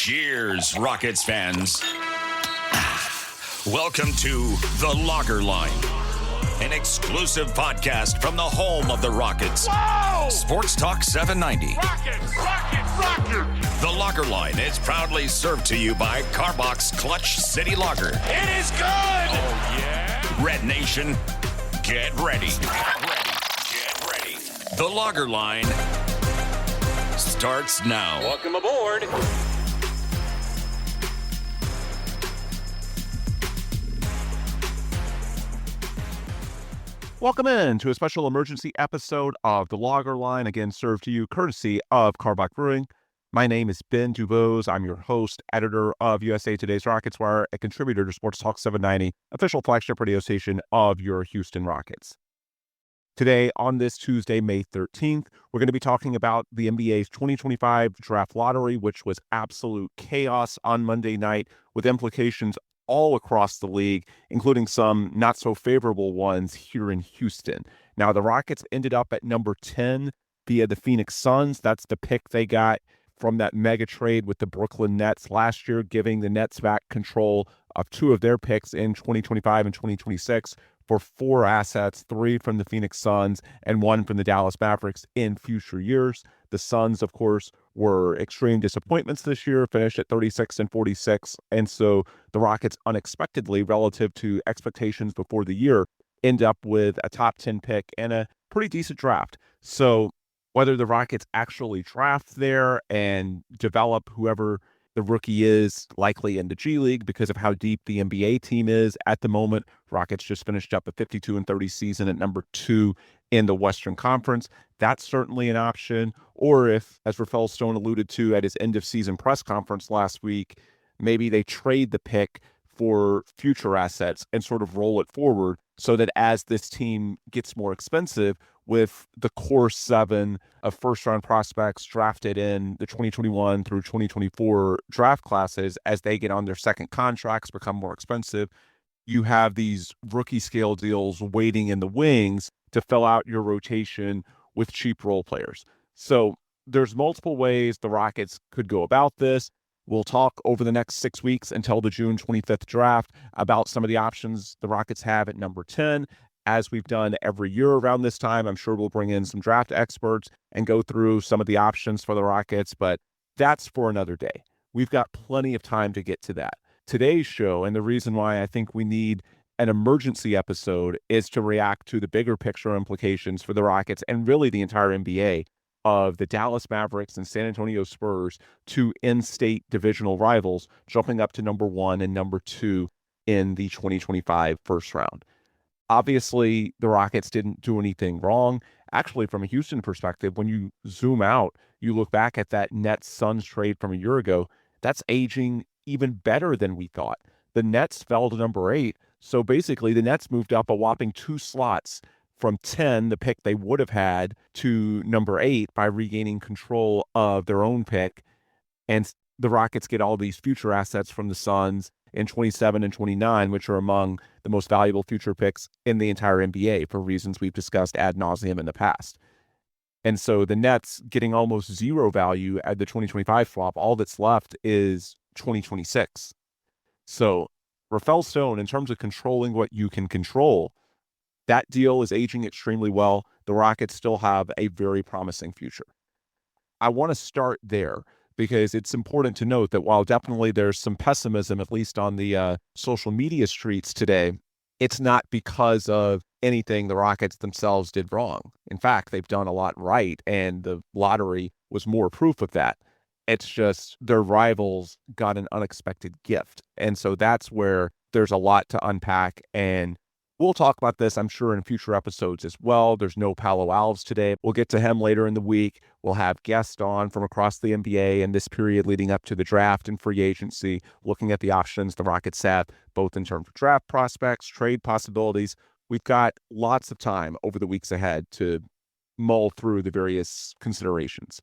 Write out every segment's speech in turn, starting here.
Cheers, Rockets fans. Welcome to The Logger Line, an exclusive podcast from the home of the Rockets. Whoa! Sports Talk 790. Rockets! The Logger Line is proudly served to you by Carbox Clutch City Lager. It is good! Oh, yeah? Red Nation, get ready. Get ready. The Logger Line starts now. Welcome aboard. Welcome in to a special emergency episode of The Logger Line, again served to you courtesy of Carbox Brewing. My name is Ben DuBose. I'm your host, editor of USA Today's Rockets Wire, a contributor to Sports Talk 790, official flagship radio station of your Houston Rockets. Today, on this Tuesday, May 13th, we're going to be talking about the NBA's 2025 draft lottery, which was absolute chaos on Monday night, with implications all across the league, including some not so favorable ones here in Houston. Now, the Rockets ended up at number 10 via the Phoenix Suns. That's the pick they got from that mega trade with the Brooklyn Nets last year, giving the Nets back control of two of their picks in 2025 and 2026 for 4 assets, 3 from the Phoenix Suns and 1 from the Dallas Mavericks in future years. The Suns, of course, were extreme disappointments this year, finished at 36-46. And so the Rockets unexpectedly, relative to expectations before the year, end up with a top 10 pick and a pretty decent draft. So whether the Rockets actually draft there and develop whoever the rookie is, likely in the G League because of how deep the NBA team is at the moment. Rockets just finished up a 52-30 season at number 2 in the Western Conference. That's certainly an option. Or if, as Rafael Stone alluded to at his end-of-season press conference last week, maybe they trade the pick for future assets and sort of roll it forward so that as this team gets more expensive, with the core 7 of first-round prospects drafted in the 2021 through 2024 draft classes, as they get on their second contracts, become more expensive, you have these rookie-scale deals waiting in the wings to fill out your rotation with cheap role players. So there's multiple ways the Rockets could go about this. We'll talk over the next 6 weeks until the June 25th draft about some of the options the Rockets have at number 10. As we've done every year around this time, I'm sure we'll bring in some draft experts and go through some of the options for the Rockets, but that's for another day. We've got plenty of time to get to that. Today's show, and the reason why I think we need an emergency episode, is to react to the bigger picture implications for the Rockets and really the entire NBA of the Dallas Mavericks and San Antonio Spurs, two in-state divisional rivals, jumping up to number 1 and number 2 in the 2025 first round. Obviously, the Rockets didn't do anything wrong. Actually, from a Houston perspective, when you zoom out, you look back at that Nets-Suns trade from a year ago, that's aging even better than we thought. The Nets fell to number 8, so basically the Nets moved up a whopping 2 slots from 10, the pick they would have had, to number 8 by regaining control of their own pick. And the Rockets get all these future assets from the Suns in 27 and 29, which are among the most valuable future picks in the entire NBA for reasons we've discussed ad nauseum in the past. And so the Nets getting almost zero value at the 2025 swap, all that's left is 2026. So Rafael Stone, in terms of controlling what you can control, that deal is aging extremely well. The Rockets still have a very promising future. I want to start there, because it's important to note that while definitely there's some pessimism, at least on the social media streets today, it's not because of anything the Rockets themselves did wrong. In fact, they've done a lot right, and the lottery was more proof of that. It's just their rivals got an unexpected gift. And so that's where there's a lot to unpack, and we'll talk about this, I'm sure, in future episodes as well. There's no Paolo Alves today. We'll get to him later in the week. We'll have guests on from across the NBA in this period leading up to the draft and free agency, looking at the options the Rockets have, both in terms of draft prospects, trade possibilities. We've got lots of time over the weeks ahead to mull through the various considerations.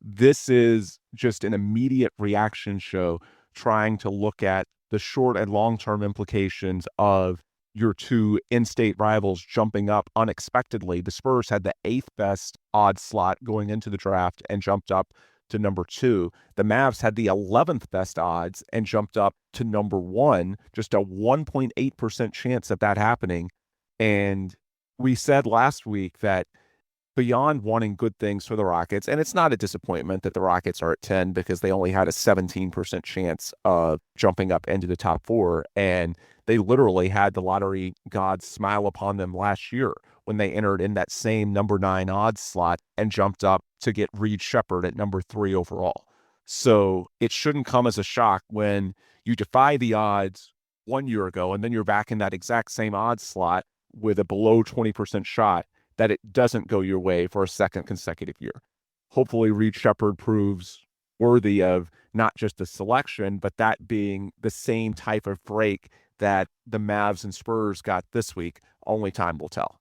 This is just an immediate reaction show trying to look at the short and long-term implications of your two in-state rivals jumping up unexpectedly. The Spurs had the 8th best odds slot going into the draft and jumped up to number 2. The Mavs had the 11th best odds and jumped up to number 1, just a 1.8% chance of that happening. And we said last week that beyond wanting good things for the Rockets, and it's not a disappointment that the Rockets are at 10 because they only had a 17% chance of jumping up into the top 4, and they literally had the lottery gods smile upon them last year when they entered in that same number 9 odds slot and jumped up to get Reed Shepherd at number 3 overall. So it shouldn't come as a shock when you defy the odds 1 year ago and then you're back in that exact same odds slot with a below 20% shot that it doesn't go your way for a second consecutive year. Hopefully Reed Shepherd proves worthy of not just the selection, but that being the same type of break that the Mavs and Spurs got this week. Only time will tell.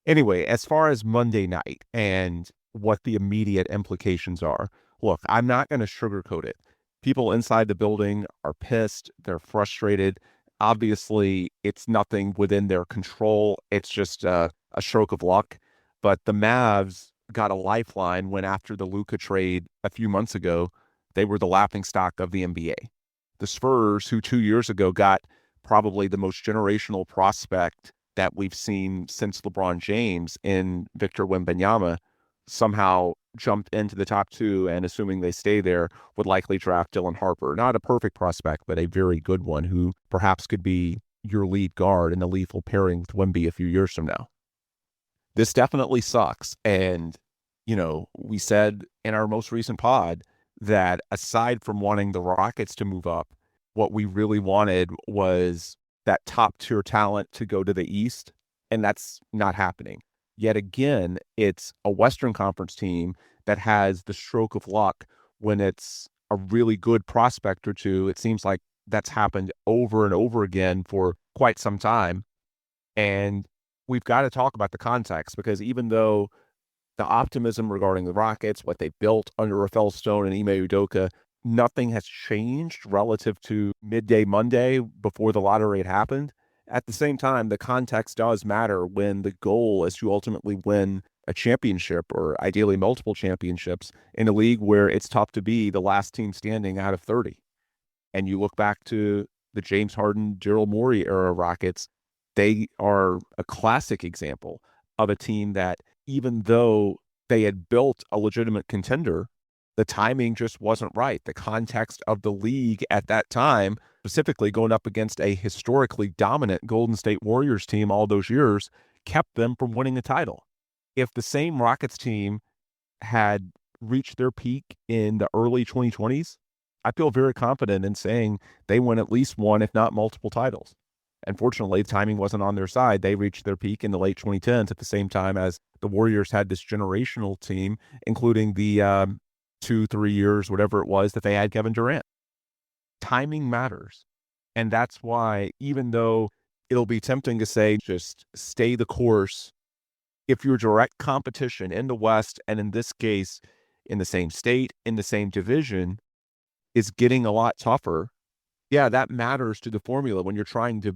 Anyway, as far as Monday night and what the immediate implications are, look, I'm not going to sugarcoat it. People inside the building are pissed. They're frustrated. Obviously, it's nothing within their control. It's just a stroke of luck. But the Mavs got a lifeline when after the Luka trade a few months ago, they were the laughingstock of the NBA. The Spurs, who 2 years ago got probably the most generational prospect that we've seen since LeBron James in Victor Wembanyama, somehow jumped into the top 2 and, assuming they stay there, would likely draft Dylan Harper. Not a perfect prospect, but a very good one who perhaps could be your lead guard in the lethal pairing with Wemby a few years from now. This definitely sucks. And, we said in our most recent pod that aside from wanting the Rockets to move up, what we really wanted was that top tier talent to go to the East. And that's not happening. Yet again, it's a Western Conference team that has the stroke of luck when it's a really good prospect or two. It seems like that's happened over and over again for quite some time. And we've got to talk about the context, because even though the optimism regarding the Rockets, what they built under Rafael Stone and Ime Udoka, nothing has changed relative to midday Monday before the lottery had happened. At the same time, the context does matter when the goal is to ultimately win a championship, or ideally multiple championships, in a league where it's tough to be the last team standing out of 30. And you look back to the James Harden, Daryl Morey era Rockets, they are a classic example of a team that, even though they had built a legitimate contender, the timing just wasn't right. The context of the league at that time, specifically going up against a historically dominant Golden State Warriors team all those years, kept them from winning a title. If the same Rockets team had reached their peak in the early 2020s, I feel very confident in saying they win at least one, if not multiple titles. Unfortunately, the timing wasn't on their side. They reached their peak in the late 2010s at the same time as the Warriors had this generational team, including the 2-3 years, whatever it was, that they had Kevin Durant. Timing matters. And that's why, even though it'll be tempting to say, just stay the course, if your direct competition in the West, and in this case, in the same state, in the same division, is getting a lot tougher, yeah, that matters to the formula when you're trying to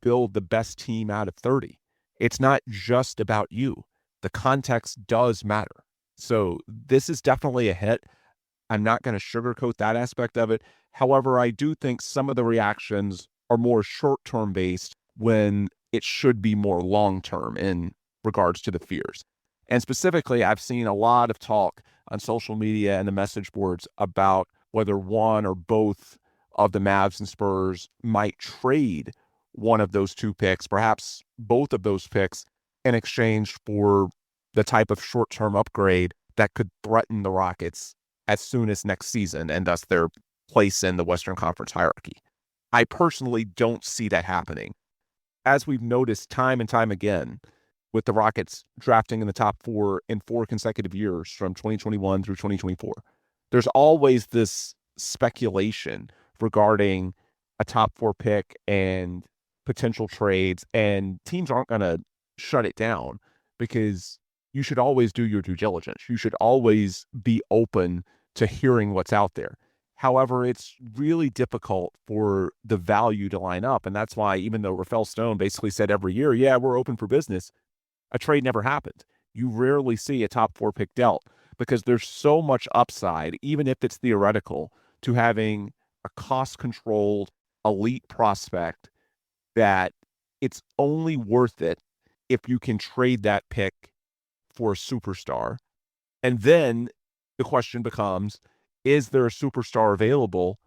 build the best team out of 30. It's not just about you. The context does matter. So this is definitely a hit. I'm not going to sugarcoat that aspect of it. However, I do think some of the reactions are more short-term based when it should be more long-term in regards to the fears. And specifically, I've seen a lot of talk on social media and the message boards about whether one or both of the Mavs and Spurs might trade one of those 2 picks, perhaps both of those picks, in exchange for the type of short-term upgrade that could threaten the Rockets as soon as next season, and thus their place in the Western Conference hierarchy. I personally don't see that happening. As we've noticed time and time again, with the Rockets drafting in the top 4 in 4 consecutive years from 2021 through 2024, there's always this speculation regarding a top 4 pick and potential trades, and teams aren't going to shut it down, because you should always do your due diligence. You should always be open to hearing what's out there. However, it's really difficult for the value to line up. And that's why, even though Rafael Stone basically said every year, yeah, we're open for business, a trade never happened. You rarely see a top 4 pick dealt. because there's so much upside, even if it's theoretical, to having a cost-controlled elite prospect that it's only worth it if you can trade that pick for a superstar. And then the question becomes, is there a superstar available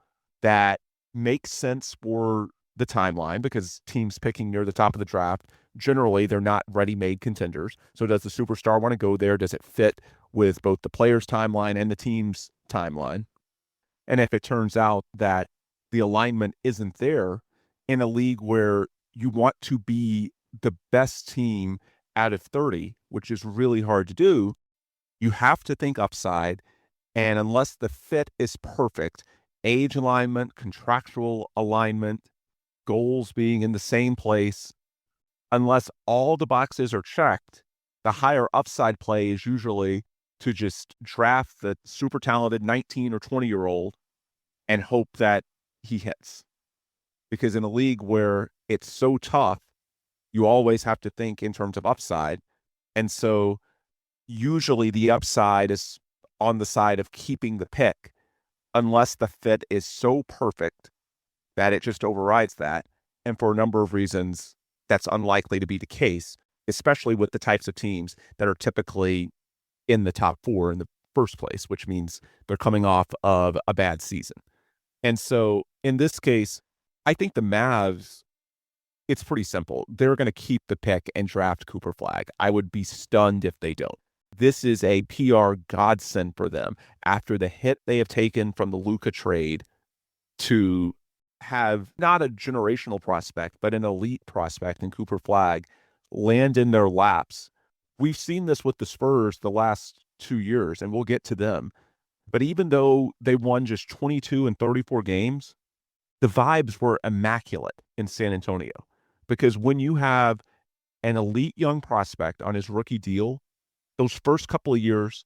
that makes sense for the timeline? Because teams picking near the top of the draft, generally they're not ready-made contenders. So does the superstar want to go there? Does it fit with both the player's timeline and the team's timeline? And if it turns out that the alignment isn't there in a league where you want to be the best team out of 30, which is really hard to do, you have to think upside. And unless the fit is perfect, age alignment, contractual alignment, goals being in the same place, unless all the boxes are checked, the higher upside play is usually to just draft the super talented 19 or 20-year-old and hope that he hits. Because in a league where it's so tough, you always have to think in terms of upside. And so usually the upside is on the side of keeping the pick, unless the fit is so perfect that it just overrides that. And for a number of reasons, that's unlikely to be the case, especially with the types of teams that are typically in the top 4 in the first place, which means they're coming off of a bad season. And so in this case, I think the Mavs, it's pretty simple. They're going to keep the pick and draft Cooper Flagg. I would be stunned if they don't. This is a PR godsend for them after the hit they have taken from the Luka trade to have not a generational prospect, but an elite prospect in Cooper Flagg land in their laps. We've seen this with the Spurs the last 2 years, and we'll get to them. But even though they won just 22 and 34 games, the vibes were immaculate in San Antonio. Because when you have an elite young prospect on his rookie deal, those first couple of years,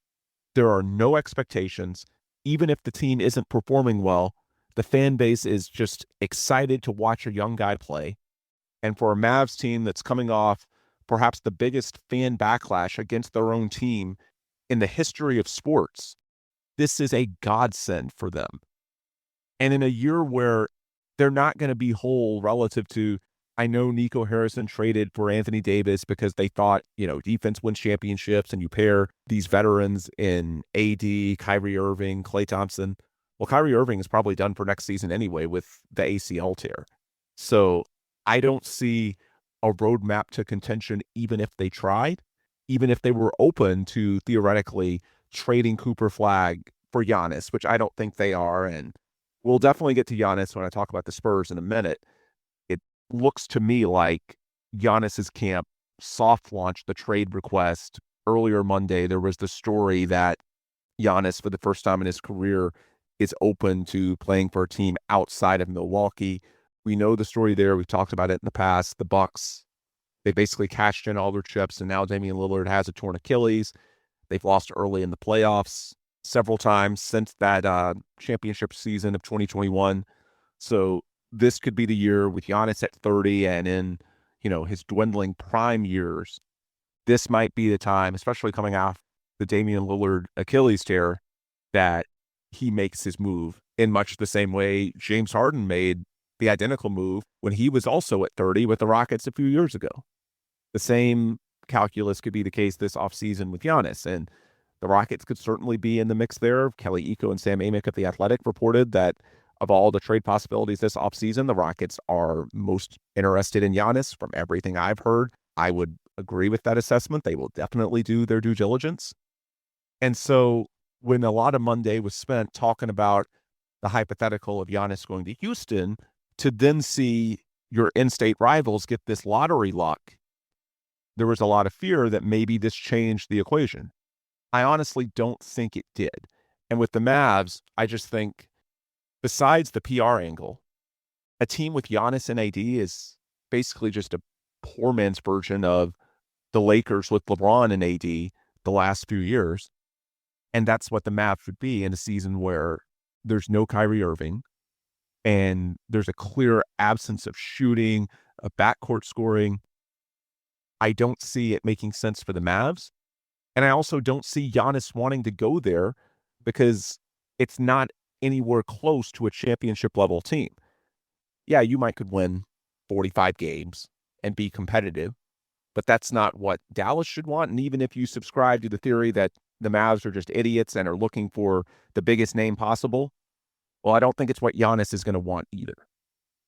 there are no expectations. Even if the team isn't performing well, the fan base is just excited to watch a young guy play. And for a Mavs team that's coming off perhaps the biggest fan backlash against their own team in the history of sports, this is a godsend for them. And in a year where they're not going to be whole relative to, I know Nico Harrison traded for Anthony Davis because they thought, defense wins championships, and you pair these veterans in AD, Kyrie Irving, Klay Thompson. Well, Kyrie Irving is probably done for next season anyway with the ACL tear. So I don't see a roadmap to contention even if they tried, even if they were open to theoretically trading Cooper Flagg for Giannis, which I don't think they are. And we'll definitely get to Giannis when I talk about the Spurs in a minute. It looks to me like Giannis's camp soft launched the trade request earlier Monday. There was the story that Giannis, for the first time in his career, is open to playing for a team outside of Milwaukee. We know the story there. We've talked about it in the past. The Bucks, they basically cashed in all their chips, and now Damian Lillard has a torn Achilles. They've lost early in the playoffs several times since that championship season of 2021. So this could be the year with Giannis at 30 and in, his dwindling prime years. This might be the time, especially coming off the Damian Lillard Achilles tear, that he makes his move in much the same way James Harden made the identical move when he was also at 30 with the Rockets a few years ago. The same calculus could be the case this offseason with Giannis, and the Rockets could certainly be in the mix there. Kelly Iko and Sam Amick of The Athletic reported that of all the trade possibilities this offseason, the Rockets are most interested in Giannis. From everything I've heard, I would agree with that assessment. They will definitely do their due diligence. And so when a lot of Monday was spent talking about the hypothetical of Giannis going to Houston, to then see your in-state rivals get this lottery luck, there was a lot of fear that maybe this changed the equation. I honestly don't think it did. And with the Mavs, I just think, besides the PR angle, a team with Giannis and AD is basically just a poor man's version of the Lakers with LeBron and AD the last few years. And that's what the Mavs would be in a season where there's no Kyrie Irving and there's a clear absence of shooting, a backcourt scoring. I don't see it making sense for the Mavs. And I also don't see Giannis wanting to go there because it's not anywhere close to a championship level team. Yeah, you could win 45 games and be competitive, but that's not what Dallas should want. And even if you subscribe to the theory that the Mavs are just idiots and are looking for the biggest name possible, well, I don't think it's what Giannis is going to want either.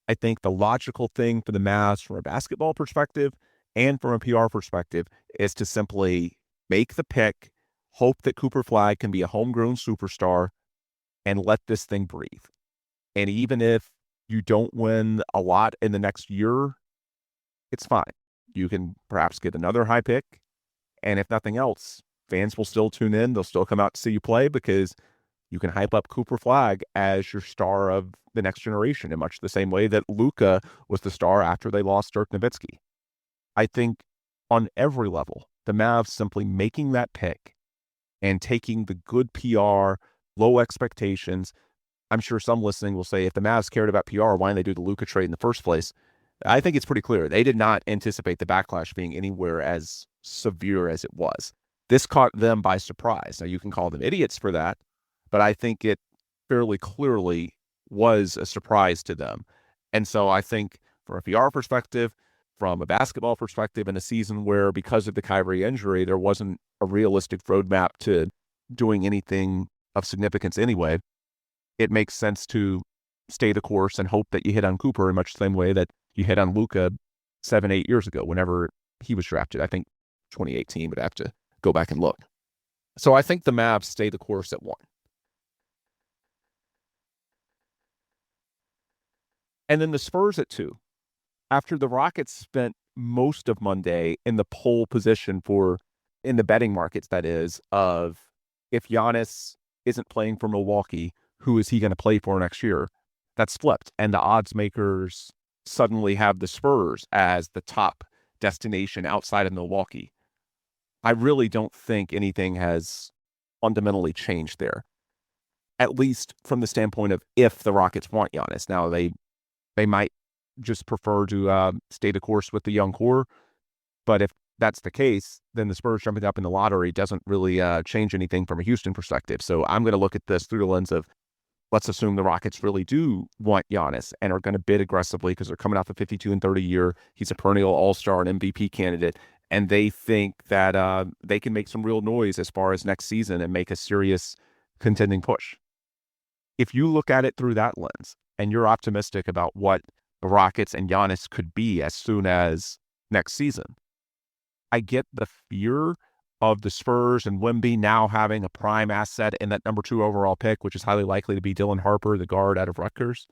I think the logical thing for the Mavs from a basketball perspective and from a PR perspective is to simply make the pick, hope that Cooper Flagg can be a homegrown superstar, and let this thing breathe. And even if you don't win a lot in the next year, it's fine. You can perhaps get another high pick. And if nothing else, fans will still tune in. They'll still come out to see you play because you can hype up Cooper Flagg as your star of the next generation in much the same way that Luka was the star after they lost Dirk Nowitzki. I think on every level, the Mavs simply making that pick and taking the good PR, low expectations. I'm sure some listening will say, if the Mavs cared about PR, why didn't they do the Luka trade in the first place? I think it's pretty clear. They did not anticipate the backlash being anywhere as severe as it was. This caught them by surprise. Now, you can call them idiots for that, but I think it fairly clearly was a surprise to them. And so I think from a PR perspective, from a basketball perspective, in a season where because of the Kyrie injury, there wasn't a realistic roadmap to doing anything of significance anyway, it makes sense to stay the course and hope that you hit on Cooper in much the same way that you hit on Luka 7-8 years ago, whenever he was drafted. I think 2018, but I have to go back and look. So I think the Mavs stay the course at 1. And then the Spurs at 2. After the Rockets spent most of Monday in the pole position in the betting markets, that is, of if Giannis isn't playing for Milwaukee, who is he going to play for next year? That's flipped. And the odds makers suddenly have the Spurs as the top destination outside of Milwaukee. I really don't think anything has fundamentally changed there, at least from the standpoint of if the Rockets want Giannis. Now, they might just prefer to stay the course with the young core, but if that's the case, then the Spurs jumping up in the lottery doesn't really change anything from a Houston perspective. So I'm going to look at this through the lens of, let's assume the Rockets really do want Giannis and are going to bid aggressively because they're coming off a 52-30 year. He's a perennial all-star and MVP candidate, and they think that they can make some real noise as far as next season and make a serious contending push. If you look at it through that lens and you're optimistic about what the Rockets and Giannis could be as soon as next season, I get the fear of the Spurs and Wemby now having a prime asset in that number 2 overall pick, which is highly likely to be Dylan Harper, the guard out of Rutgers.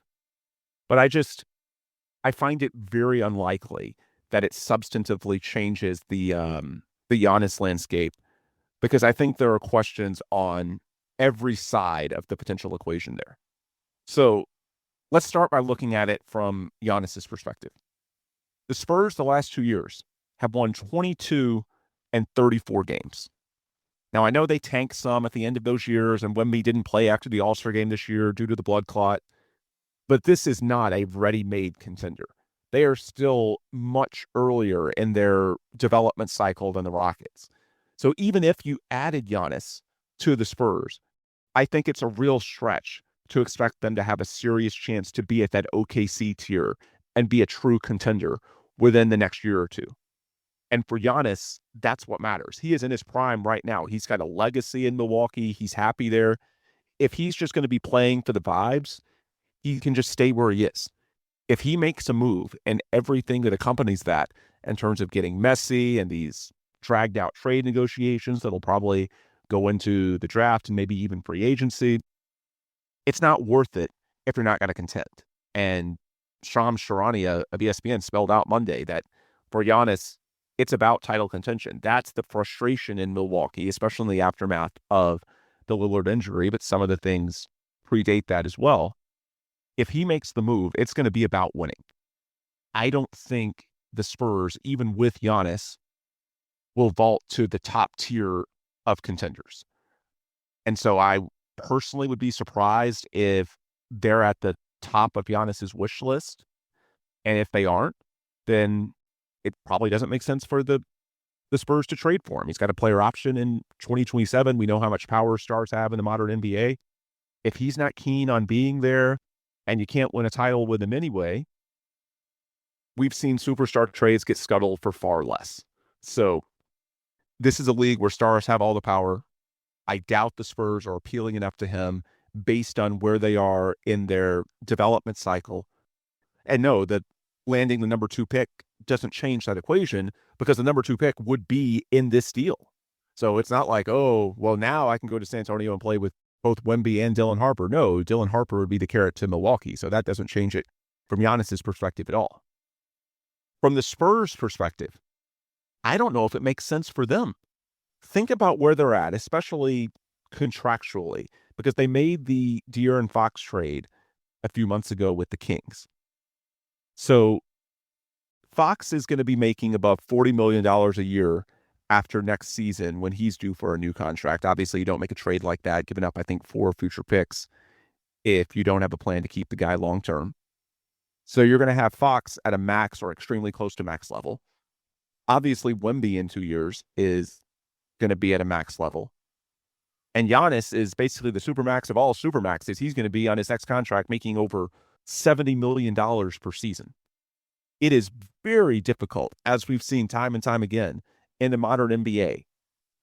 But I find it very unlikely that it substantively changes the Giannis landscape, because I think there are questions on every side of the potential equation there. So let's start by looking at it from Giannis's perspective. The Spurs, the last 2 years, have won 22 and 34 games. Now, I know they tanked some at the end of those years, and Wemby didn't play after the All-Star game this year due to the blood clot, but this is not a ready-made contender. They are still much earlier in their development cycle than the Rockets. So even if you added Giannis to the Spurs, I think it's a real stretch to expect them to have a serious chance to be at that OKC tier and be a true contender within the next year or two. And for Giannis, that's what matters. He is in his prime right now. He's got a legacy in Milwaukee. He's happy there. If he's just going to be playing for the vibes, he can just stay where he is. If he makes a move and everything that accompanies that in terms of getting messy and these dragged out trade negotiations that'll probably go into the draft and maybe even free agency, it's not worth it if you're not going to contend. And Shams Charania of ESPN spelled out Monday that for Giannis, it's about title contention. That's the frustration in Milwaukee, especially in the aftermath of the Lillard injury, but some of the things predate that as well. If he makes the move, it's going to be about winning. I don't think the Spurs, even with Giannis, will vault to the top tier of contenders. And so I personally would be surprised if they're at the top of Giannis's wish list. And if they aren't, then it probably doesn't make sense for the the Spurs to trade for him. He's got a player option in 2027. We know how much power stars have in the modern NBA. If he's not keen on being there and you can't win a title with him anyway, we've seen superstar trades get scuttled for far less. So this is a league where stars have all the power. I doubt the Spurs are appealing enough to him based on where they are in their development cycle. And no, that landing the number 2 pick doesn't change that equation, because the number 2 pick would be in this deal. So it's not like, oh, well, now I can go to San Antonio and play with both Wemby and Dylan Harper. No, Dylan Harper would be the carrot to Milwaukee. So that doesn't change it from Giannis's perspective at all. From the Spurs' perspective, I don't know if it makes sense for them. Think about where they're at, especially contractually, because they made the De'Aaron Fox trade a few months ago with the Kings. So Fox is going to be making above $40 million a year after next season when he's due for a new contract. Obviously, you don't make a trade like that, giving up, I think, 4 future picks if you don't have a plan to keep the guy long term. So you're going to have Fox at a max or extremely close to max level. Obviously, Wemby in 2 years is going to be at a max level. And Giannis is basically the supermax of all supermaxes. He's going to be on his next contract making over $70 million per season. It is very difficult, as we've seen time and time again in the modern NBA,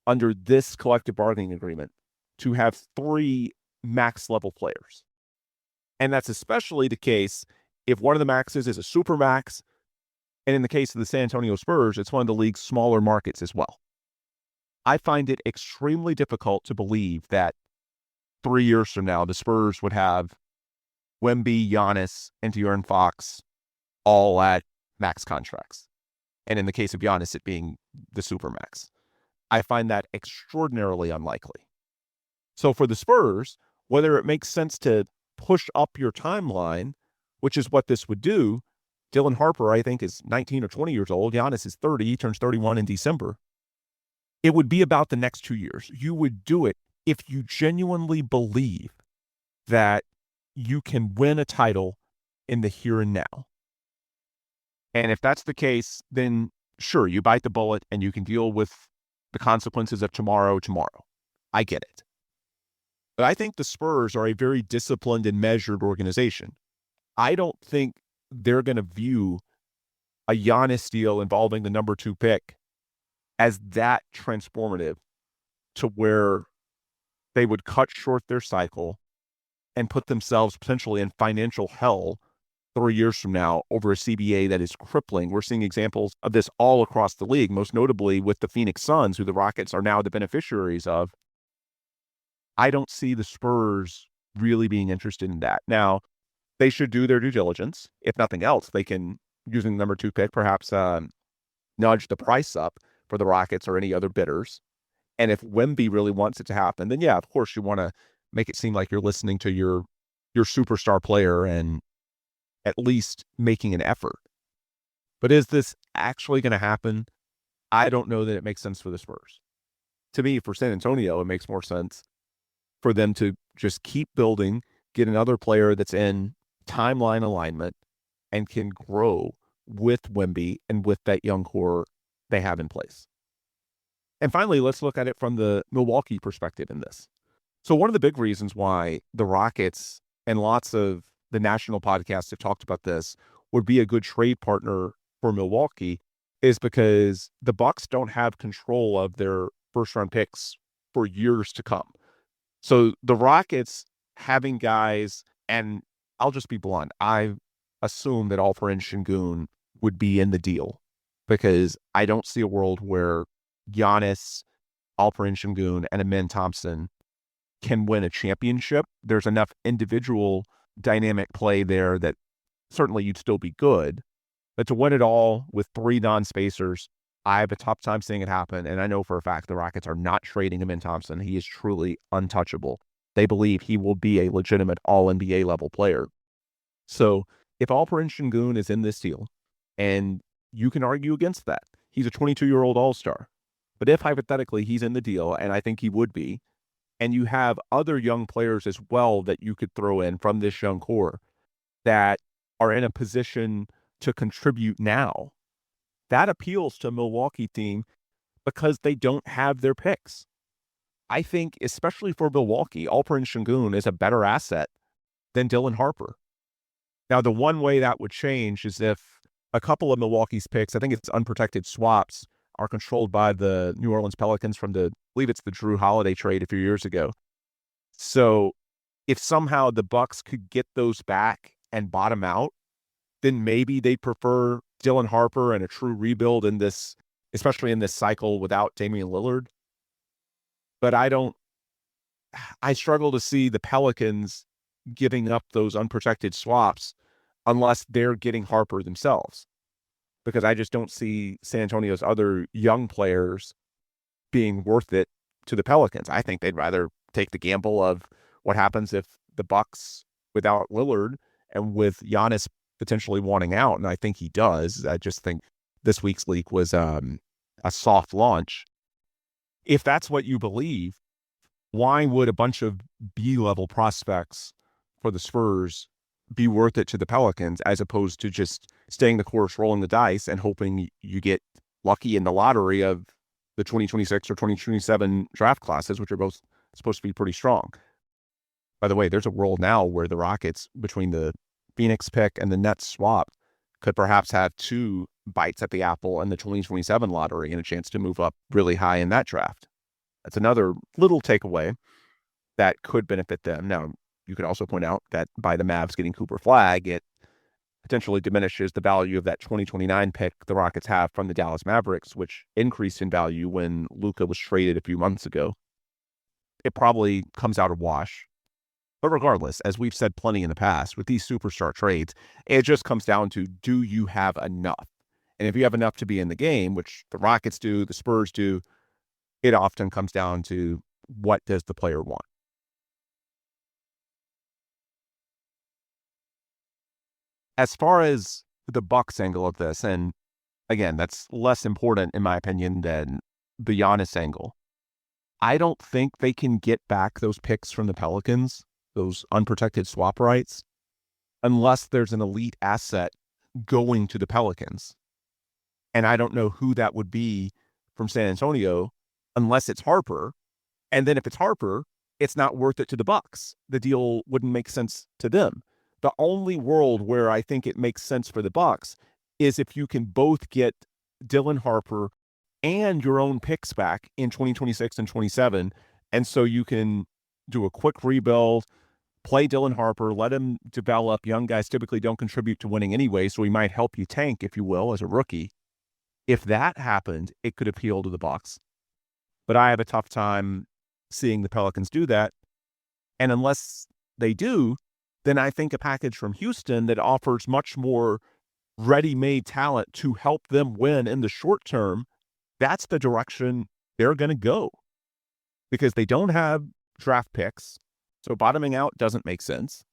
under this collective bargaining agreement, to have 3 max level players. And that's especially the case if one of the maxes is a super max. And in the case of the San Antonio Spurs, it's one of the league's smaller markets as well. I find it extremely difficult to believe that 3 years from now, the Spurs would have Wemby, Giannis, and De'Aaron Fox all at max contracts. And in the case of Giannis, it being the supermax. I find that extraordinarily unlikely. So for the Spurs, whether it makes sense to push up your timeline, which is what this would do, Dylan Harper, I think, is 19 or 20 years old. Giannis is 30. He turns 31 in December. It would be about the next 2 years. You would do it if you genuinely believe that you can win a title in the here and now. And if that's the case, then sure, you bite the bullet and you can deal with the consequences of tomorrow. I get it. But I think the Spurs are a very disciplined and measured organization. I don't think they're going to view a Giannis deal involving the number 2 pick as that transformative to where they would cut short their cycle and put themselves potentially in financial hell 3 years from now over a CBA that is crippling. We're seeing examples of this all across the league, most notably with the Phoenix Suns, who the Rockets are now the beneficiaries of. I don't see the Spurs really being interested in that. Now, they should do their due diligence. If nothing else, they can, using the number 2 pick, perhaps nudge the price up for the Rockets or any other bidders. And if Wemby really wants it to happen, then yeah, of course you want to make it seem like you're listening to your superstar player and at least making an effort. But is this actually going to happen? I don't know that it makes sense for the Spurs. To me, for San Antonio, it makes more sense for them to just keep building, get another player that's in timeline alignment and can grow with Wemby and with that young core they have in place. And finally, let's look at it from the Milwaukee perspective in this. So one of the big reasons why the Rockets, and lots of the national podcasts have talked about this, would be a good trade partner for Milwaukee is because the Bucks don't have control of their first round picks for years to come. So the Rockets having guys, and I'll just be blunt, I assume that Alperen Sengun would be in the deal because I don't see a world where Giannis, Alperen Sengun, and Amen Thompson can win a championship. There's enough individual dynamic play there that certainly you'd still be good. But to win it all with 3 non-spacers, I have a tough time seeing it happen. And I know for a fact the Rockets are not trading Amen Thompson. He is truly untouchable. They believe he will be a legitimate all-NBA level player. So if Alperen Sengun is in this deal, and you can argue against that, he's a 22-year-old all-star. But if hypothetically he's in the deal, and I think he would be, and you have other young players as well that you could throw in from this young core that are in a position to contribute now, that appeals to a Milwaukee team because they don't have their picks. I think, especially for Milwaukee, Alperen Sengun is a better asset than Dylan Harper. Now, the one way that would change is if a couple of Milwaukee's picks, I think it's unprotected swaps, are controlled by the New Orleans Pelicans from I believe it's the Drew Holiday trade a few years ago. So if somehow the Bucks could get those back and bottom out, then maybe they'd prefer Dylan Harper and a true rebuild in this, especially in this cycle without Damian Lillard. But I struggle to see the Pelicans giving up those unprotected swaps unless they're getting Harper themselves, because I just don't see San Antonio's other young players being worth it to the Pelicans. I think they'd rather take the gamble of what happens if the Bucks without Lillard and with Giannis potentially wanting out, and I think he does. I just think this week's leak was a soft launch. If that's what you believe, why would a bunch of B-level prospects for the Spurs be worth it to the Pelicans as opposed to just staying the course, rolling the dice, and hoping you get lucky in the lottery of the 2026 or 2027 draft classes, which are both supposed to be pretty strong? By the way, there's a world now where the Rockets, between the Phoenix pick and the Nets swap, could perhaps have 2 bites at the apple in the 2027 lottery and a chance to move up really high in that draft. That's another little takeaway that could benefit them. Now, you could also point out that by the Mavs getting Cooper Flagg, it potentially diminishes the value of that 2029 pick the Rockets have from the Dallas Mavericks, which increased in value when Luka was traded a few months ago. It probably comes out a wash. But regardless, as we've said plenty in the past, with these superstar trades, it just comes down to, do you have enough? And if you have enough to be in the game, which the Rockets do, the Spurs do, it often comes down to, what does the player want? As far as the Bucks angle of this, and again, that's less important in my opinion than the Giannis angle, I don't think they can get back those picks from the Pelicans, those unprotected swap rights, unless there's an elite asset going to the Pelicans. And I don't know who that would be from San Antonio, unless it's Harper. And then if it's Harper, it's not worth it to the Bucks. The deal wouldn't make sense to them. The only world where I think it makes sense for the Bucks is if you can both get Dylan Harper and your own picks back in 2026 and 27. And so you can do a quick rebuild, play Dylan Harper, let him develop. Young guys typically don't contribute to winning anyway, so he might help you tank, if you will, as a rookie. If that happened, it could appeal to the Bucks. But I have a tough time seeing the Pelicans do that. And unless they do, then I think a package from Houston that offers much more ready-made talent to help them win in the short term, that's the direction they're going to go. Because they don't have draft picks, so bottoming out doesn't make sense.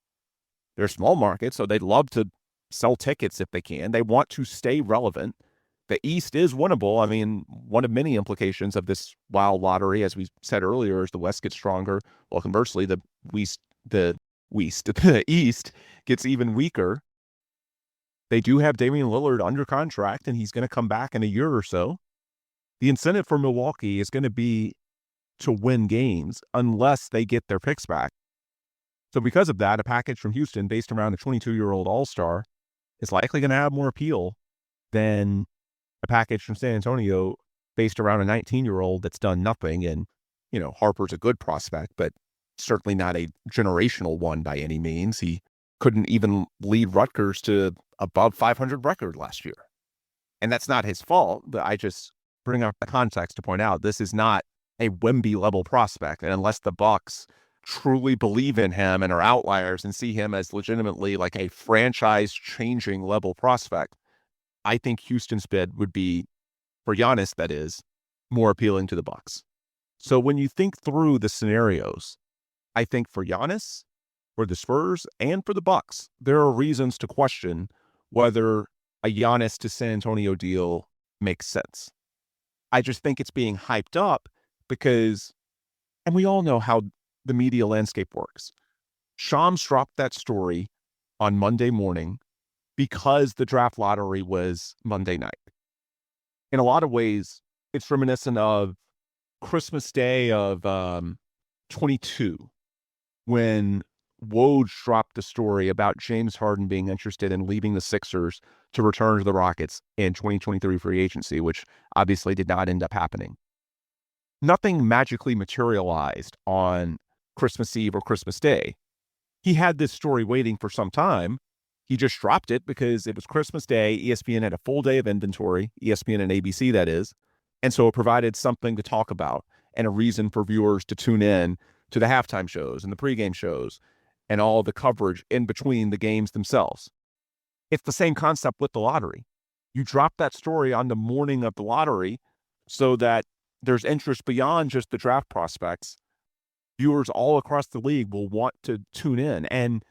They're small markets, so they'd love to sell tickets if they can. They want to stay relevant. The East is winnable. I mean, one of many implications of this wild lottery, as we said earlier, is the West gets stronger. Well, conversely, the East gets even weaker. They do have Damian Lillard under contract, and he's going to come back in a year or so. The incentive for Milwaukee is going to be to win games unless they get their picks back. So because of that, a package from Houston based around a 22-year-old all-star is likely going to have more appeal than a package from San Antonio based around a 19-year-old that's done nothing. And, Harper's a good prospect, but certainly not a generational one by any means. He couldn't even lead Rutgers to above 500 record last year. And that's not his fault, but I just bring up the context to point out this is not a Wemby level prospect. And unless the Bucks truly believe in him and are outliers and see him as legitimately like a franchise changing level prospect, I think Houston's bid would be, for Giannis, that is, more appealing to the Bucks. So when you think through the scenarios, I think for Giannis, for the Spurs, and for the Bucks, there are reasons to question whether a Giannis to San Antonio deal makes sense. I just think it's being hyped up because, and we all know how the media landscape works. Shams dropped that story on Monday morning because the draft lottery was Monday night. In a lot of ways, It's reminiscent of Christmas Day of 22, when Woj dropped the story about James Harden being interested in leaving the Sixers to return to the Rockets in 2023 free agency, which obviously did not end up happening. Nothing magically materialized on Christmas Eve or Christmas Day. He had this story waiting for some time. He just dropped it because it was Christmas Day. ESPN had a full day of inventory, ESPN and ABC, that is. And so it provided something to talk about and a reason for viewers to tune in to the halftime shows and the pregame shows and all the coverage in between the games themselves. It's the same concept with the lottery. You drop that story on the morning of the lottery so that there's interest beyond just the draft prospects. Viewers all across the league will want to tune in. And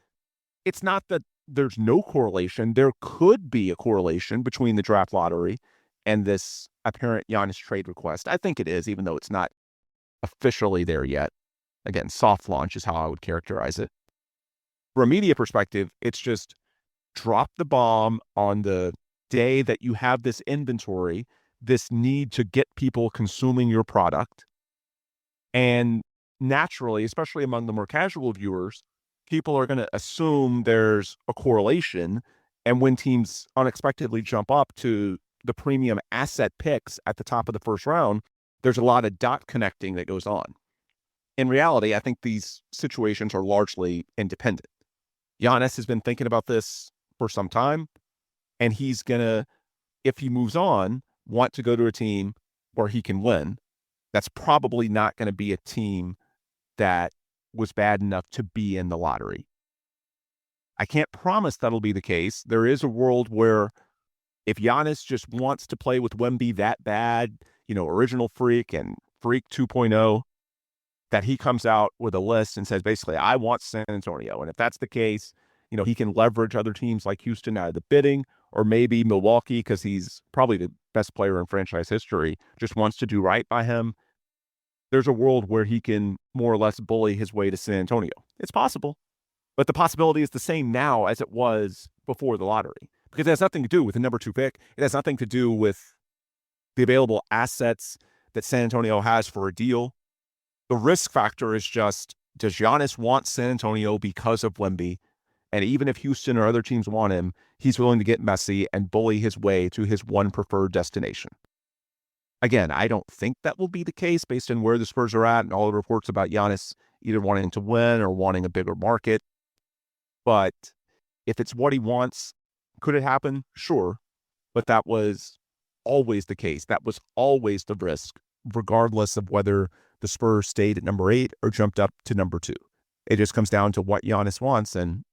it's not that there's no correlation. There could be a correlation between the draft lottery and this apparent Giannis trade request. I think it is, even though it's not officially there yet. Again, soft launch is how I would characterize it. From a media perspective, it's just drop the bomb on the day that you have this inventory, this need to get people consuming your product. And naturally, especially among the more casual viewers, people are going to assume there's a correlation. And when teams unexpectedly jump up to the premium asset picks at the top of the first round, there's a lot of dot connecting that goes on. In reality, I think these situations are largely independent. Giannis has been thinking about this for some time, and he's going to, if he moves on, want to go to a team where he can win. That's probably not going to be a team that was bad enough to be in the lottery. I can't promise that'll be the case. There is a world where if Giannis just wants to play with Wemby that bad, original freak and freak 2.0, that he comes out with a list and says, basically, I want San Antonio. And if that's the case, he can leverage other teams like Houston out of the bidding, or maybe Milwaukee, because he's probably the best player in franchise history, just wants to do right by him. There's a world where he can more or less bully his way to San Antonio. It's possible, but the possibility is the same now as it was before the lottery, because it has nothing to do with the number 2 pick. It has nothing to do with the available assets that San Antonio has for a deal. The risk factor is just, does Giannis want San Antonio because of Wemby? And even if Houston or other teams want him, he's willing to get messy and bully his way to his one preferred destination. Again, I don't think that will be the case based on where the Spurs are at and all the reports about Giannis either wanting to win or wanting a bigger market. But if it's what he wants, could it happen? Sure. But that was always the case. That was always the risk, regardless of whether the Spurs stayed at number 8 or jumped up to number 2. It just comes down to what Giannis wants. And,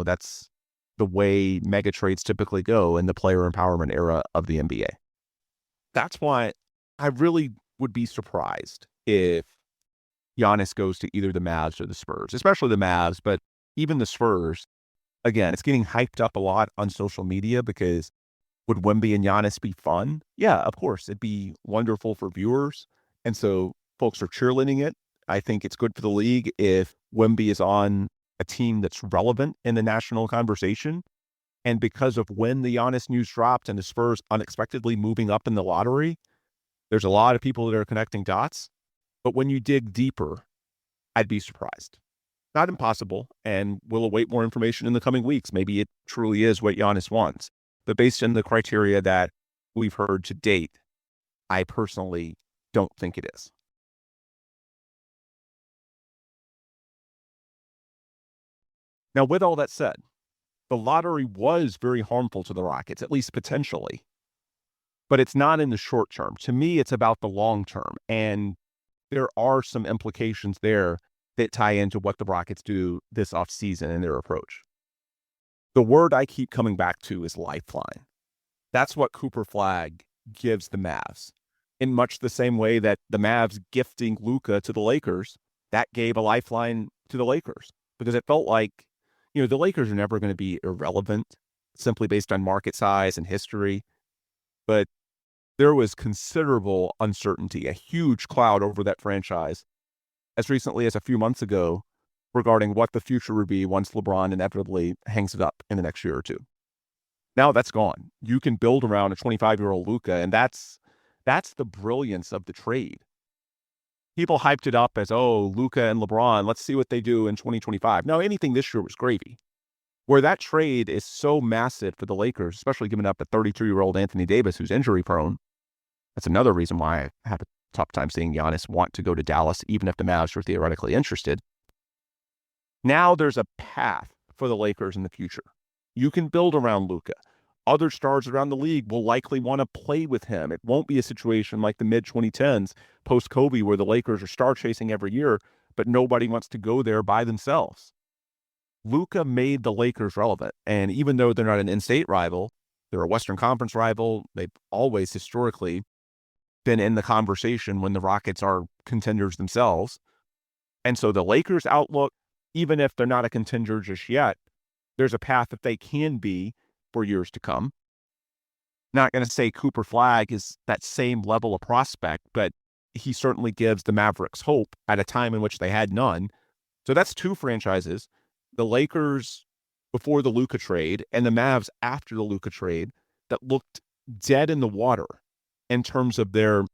that's the way mega trades typically go in the player empowerment era of the NBA. That's why I really would be surprised if Giannis goes to either the Mavs or the Spurs, especially the Mavs, but even the Spurs. Again, it's getting hyped up a lot on social media because would Wemby and Giannis be fun? Yeah, of course. It'd be wonderful for viewers. And so folks are cheerleading it. I think it's good for the league if Wemby is on a team that's relevant in the national conversation. And because of when the Giannis news dropped and the Spurs unexpectedly moving up in the lottery, there's a lot of people that are connecting dots. But when you dig deeper, I'd be surprised. Not impossible, and we'll await more information in the coming weeks. Maybe it truly is what Giannis wants. But based on the criteria that we've heard to date, I personally don't think it is. Now, with all that said, the lottery was very harmful to the Rockets, at least potentially. But it's not in the short term. To me, it's about the long term. And there are some implications there that tie into what the Rockets do this offseason and their approach. The word I keep coming back to is lifeline. That's what Cooper Flagg gives the Mavs. In much the same way that the Mavs gifting Luka to the Lakers, that gave a lifeline to the Lakers. Because it felt like, the Lakers are never going to be irrelevant simply based on market size and history. But there was considerable uncertainty, a huge cloud over that franchise as recently as a few months ago regarding what the future would be once LeBron inevitably hangs it up in the next year or two. Now that's gone. You can build around a 25-year-old Luka, and that's That's the brilliance of the trade. People hyped it up as, oh, Luka and LeBron, let's see what they do in 2025. No, anything this year was gravy. Where that trade is so massive for the Lakers, especially giving up a 32-year-old Anthony Davis who's injury prone. That's another reason why I have a tough time seeing Giannis want to go to Dallas, even if the Mavs are theoretically interested. Now there's a path for the Lakers in the future. You can build around Luka. Other stars around the league will likely want to play with him. It won't be a situation like the mid-2010s, post-Kobe, where the Lakers are star chasing every year, but nobody wants to go there by themselves. Luka made the Lakers relevant, and even though they're not an in-state rival, they're a Western Conference rival. They've always historically been in the conversation when the Rockets are contenders themselves. And so the Lakers' outlook, even if they're not a contender just yet, there's a path that they can be for years to come. Not going to say Cooper Flagg is that same level of prospect, but he certainly gives the Mavericks hope at a time in which they had none. So that's two franchises. The Lakers before the Luka trade and the Mavs after the Luka trade that looked dead in the water in terms of their,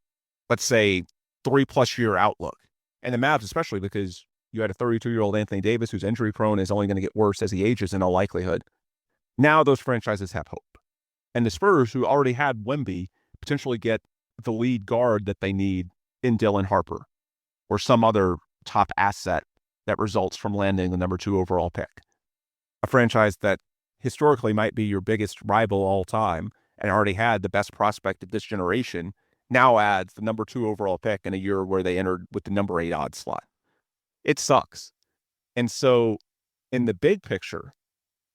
let's say, 3+ year outlook. And the Mavs especially, because you had a 32-year-old Anthony Davis who's injury prone, is only going to get worse as he ages in all likelihood. Now those franchises have hope. And the Spurs, who already had Wemby, potentially get the lead guard that they need in Dylan Harper or some other top asset that results from landing the number 2 overall pick. A franchise that historically might be your biggest rival all time and already had the best prospect of this generation now adds the number 2 overall pick in a year where they entered with the number 8 odd slot. It sucks. And so in the big picture,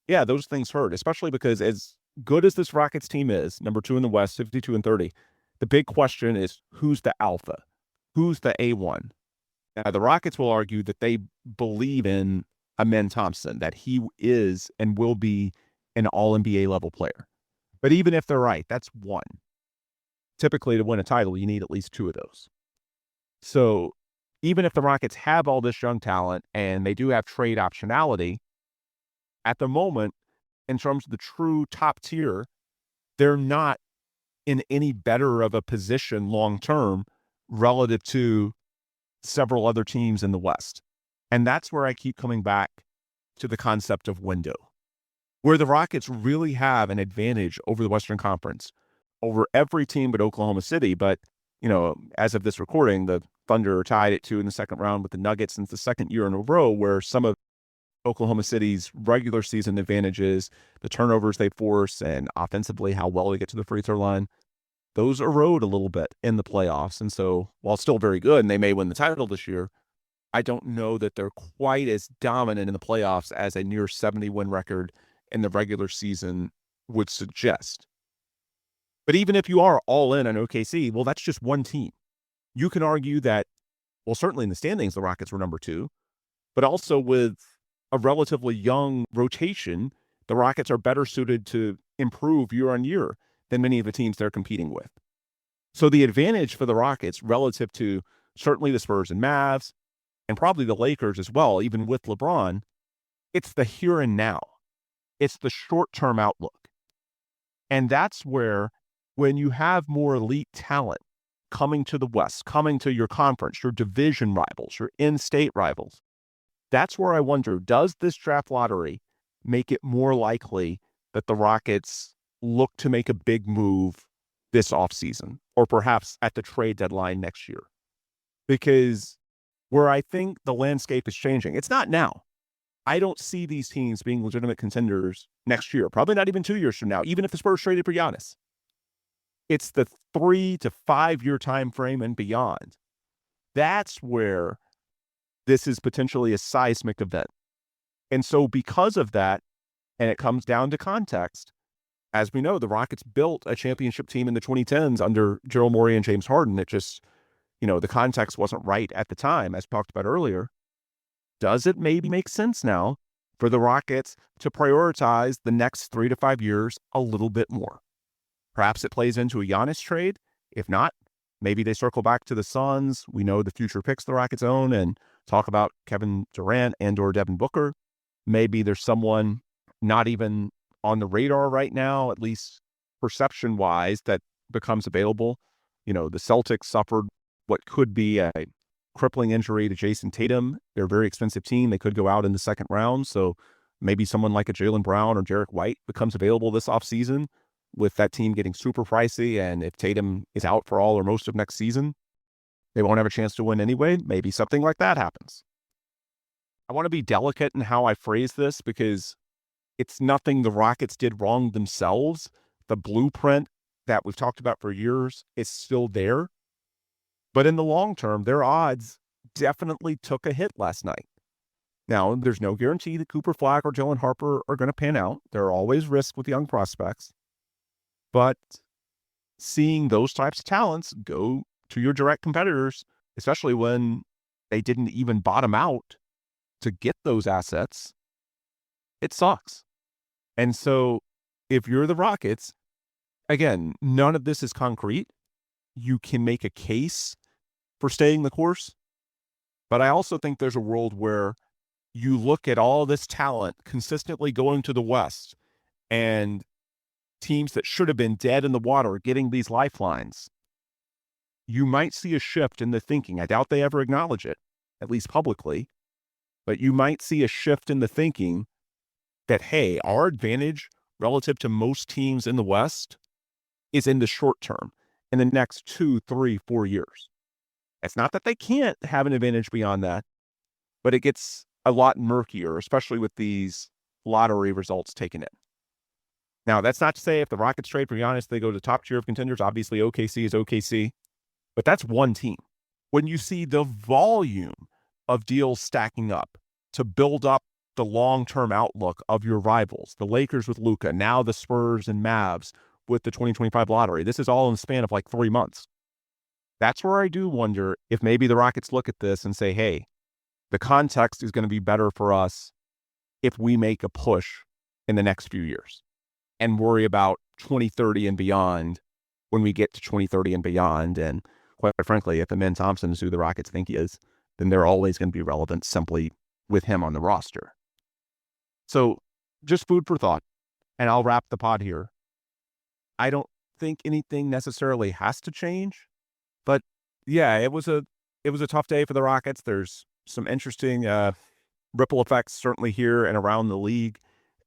yeah, those things hurt, especially because as good as this Rockets team is, number 2 in the West, 52-30, the big question is who's the alpha? Who's the A1? Now, the Rockets will argue that they believe in Amen Thompson, that he is and will be an all-NBA level player. But even if they're right, that's one. Typically, to win a title, you need at least 2 of those. So even if the Rockets have all this young talent and they do have trade optionality, at the moment, in terms of the true top tier, they're not in any better of a position long-term relative to several other teams in the West. And that's where I keep coming back to the concept of window, where the Rockets really have an advantage over the Western Conference, over every team but Oklahoma City. But, as of this recording, the Thunder are tied at 2 in the second round with the Nuggets since the second year in a row, where some of Oklahoma City's regular season advantages, the turnovers they force, and offensively how well they get to the free throw line, those erode a little bit in the playoffs. And so while still very good, and they may win the title this year, I don't know that they're quite as dominant in the playoffs as a near 70-win record in the regular season would suggest. But even if you are all in on OKC, well, that's just one team. You can argue that, well, certainly in the standings, the Rockets were number 2, but also with a relatively young rotation, the Rockets are better suited to improve year on year than many of the teams they're competing with. So the advantage for the Rockets relative to certainly the Spurs and Mavs, and probably the Lakers as well, even with LeBron, it's the here and now. It's the short-term outlook. And that's where, when you have more elite talent coming to the West, coming to your conference, your division rivals, your in-state rivals, that's where I wonder, does this draft lottery make it more likely that the Rockets look to make a big move this offseason, or perhaps at the trade deadline next year? Because where I think the landscape is changing, it's not now. I don't see these teams being legitimate contenders next year, probably not even 2 years from now, even if the Spurs traded for Giannis. It's the 3 to 5 year time frame and beyond. That's where this is potentially a seismic event. And so because of that, and it comes down to context, as we know, the Rockets built a championship team in the 2010s under Gerald Morey and James Harden. It just, the context wasn't right at the time, as talked about earlier. Does it maybe make sense now for the Rockets to prioritize the next 3 to 5 years a little bit more? Perhaps it plays into a Giannis trade. If not, maybe they circle back to the Suns. We know the future picks the Rockets own and talk about Kevin Durant and or Devin Booker. Maybe there's someone not even on the radar right now, at least perception-wise, that becomes available. The Celtics suffered what could be a crippling injury to Jason Tatum. They're a very expensive team. They could go out in the second round. So maybe someone like a Jaylen Brown or Jarek White becomes available this offseason with that team getting super pricey. And if Tatum is out for all or most of next season, they won't have a chance to win anyway. Maybe something like that happens. I want to be delicate in how I phrase this because it's nothing the Rockets did wrong themselves. The blueprint that we've talked about for years is still there. But in the long term, their odds definitely took a hit last night. Now, there's no guarantee that Cooper Flagg or Jalen Harper are going to pan out. There are always risks with young prospects. But seeing those types of talents go to your direct competitors, especially when they didn't even bottom out to get those assets, it sucks. And so if you're the Rockets, again, none of this is concrete. You can make a case for staying the course. But I also think there's a world where you look at all this talent consistently going to the West and teams that should have been dead in the water getting these lifelines. You might see a shift in the thinking. I doubt they ever acknowledge it, at least publicly. But you might see a shift in the thinking that, hey, our advantage relative to most teams in the West is in the short term, in the next 2, 3, 4 years. It's not that they can't have an advantage beyond that, but it gets a lot murkier, especially with these lottery results taken in. Now, that's not to say if the Rockets trade for Giannis, they go to the top tier of contenders. Obviously, OKC is OKC, but that's one team. When you see the volume of deals stacking up to build up the long-term outlook of your rivals, the Lakers with Luka, now the Spurs and Mavs with the 2025 lottery, this is all in the span of like 3 months. That's where I do wonder if maybe the Rockets look at this and say, hey, the context is going to be better for us if we make a push in the next few years and worry about 2030 and beyond when we get to 2030 and beyond. And quite frankly, if Amen Thompson is who the Rockets think he is, then they're always going to be relevant simply with him on the roster. So just food for thought, and I'll wrap the pod here. I don't think anything necessarily has to change, but yeah, it was a tough day for the Rockets. There's some interesting ripple effects certainly here and around the league.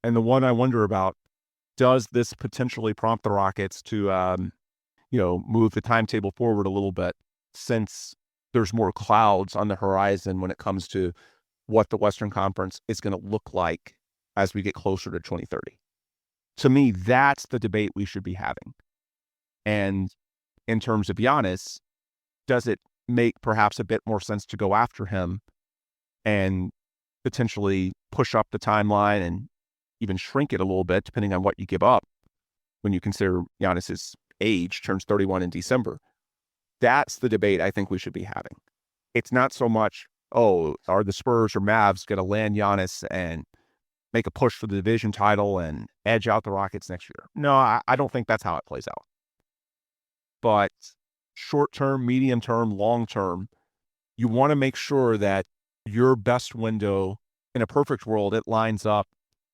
And the one I wonder about, does this potentially prompt the Rockets to, move the timetable forward a little bit since there's more clouds on the horizon when it comes to what the Western Conference is going to look like as we get closer to 2030. To me, that's the debate we should be having. And in terms of Giannis, does it make perhaps a bit more sense to go after him and potentially push up the timeline and even shrink it a little bit, depending on what you give up when you consider Giannis's age, turns 31 in December? That's the debate I think we should be having. It's not so much, are the Spurs or Mavs going to land Giannis and make a push for the division title and edge out the Rockets next year? No, I don't think that's how it plays out. But short-term, medium-term, long-term, you want to make sure that your best window, in a perfect world, it lines up,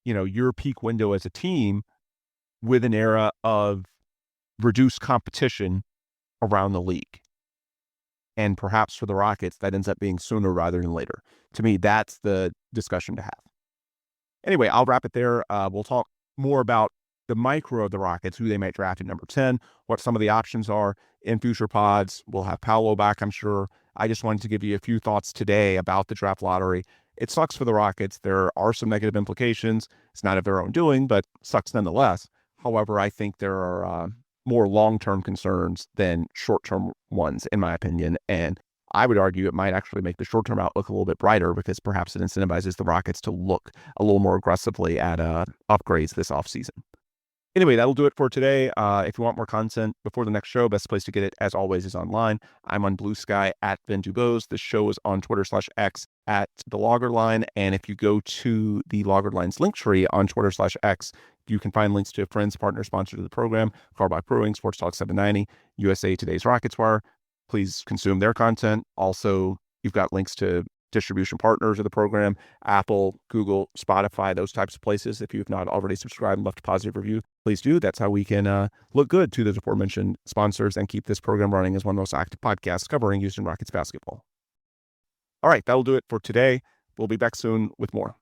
your peak window as a team with an era of reduced competition around the league. And perhaps for the Rockets, that ends up being sooner rather than later. To me, that's the discussion to have. Anyway, I'll wrap it there. We'll talk more about the micro of the Rockets, who they might draft at number 10, what some of the options are in future pods. We'll have Paolo back, I'm sure. I just wanted to give you a few thoughts today about the draft lottery. It sucks for the Rockets. There are some negative implications. It's not of their own doing, but sucks nonetheless. However, I think there are more long-term concerns than short-term ones, in my opinion. And I would argue it might actually make the short-term outlook a little bit brighter because perhaps it incentivizes the Rockets to look a little more aggressively at upgrades this offseason. Anyway, that'll do it for today. If you want more content before the next show, best place to get it, as always, is online. I'm on Blue Sky at Ben DuBose. This show is on Twitter/X at The Logger Line. And if you go to the Logger Line's link tree on Twitter/X, you can find links to friends, partners, sponsors of the program, Carbach Brewing, Sports Talk 790, USA Today's Rockets Wire. Please consume their content. Also, you've got links to distribution partners of the program, Apple, Google, Spotify, those types of places. If you've not already subscribed and left a positive review, please please do. That's how we can look good to the aforementioned sponsors and keep this program running as one of the most active podcasts covering Houston Rockets basketball. All right, that'll do it for today. We'll be back soon with more.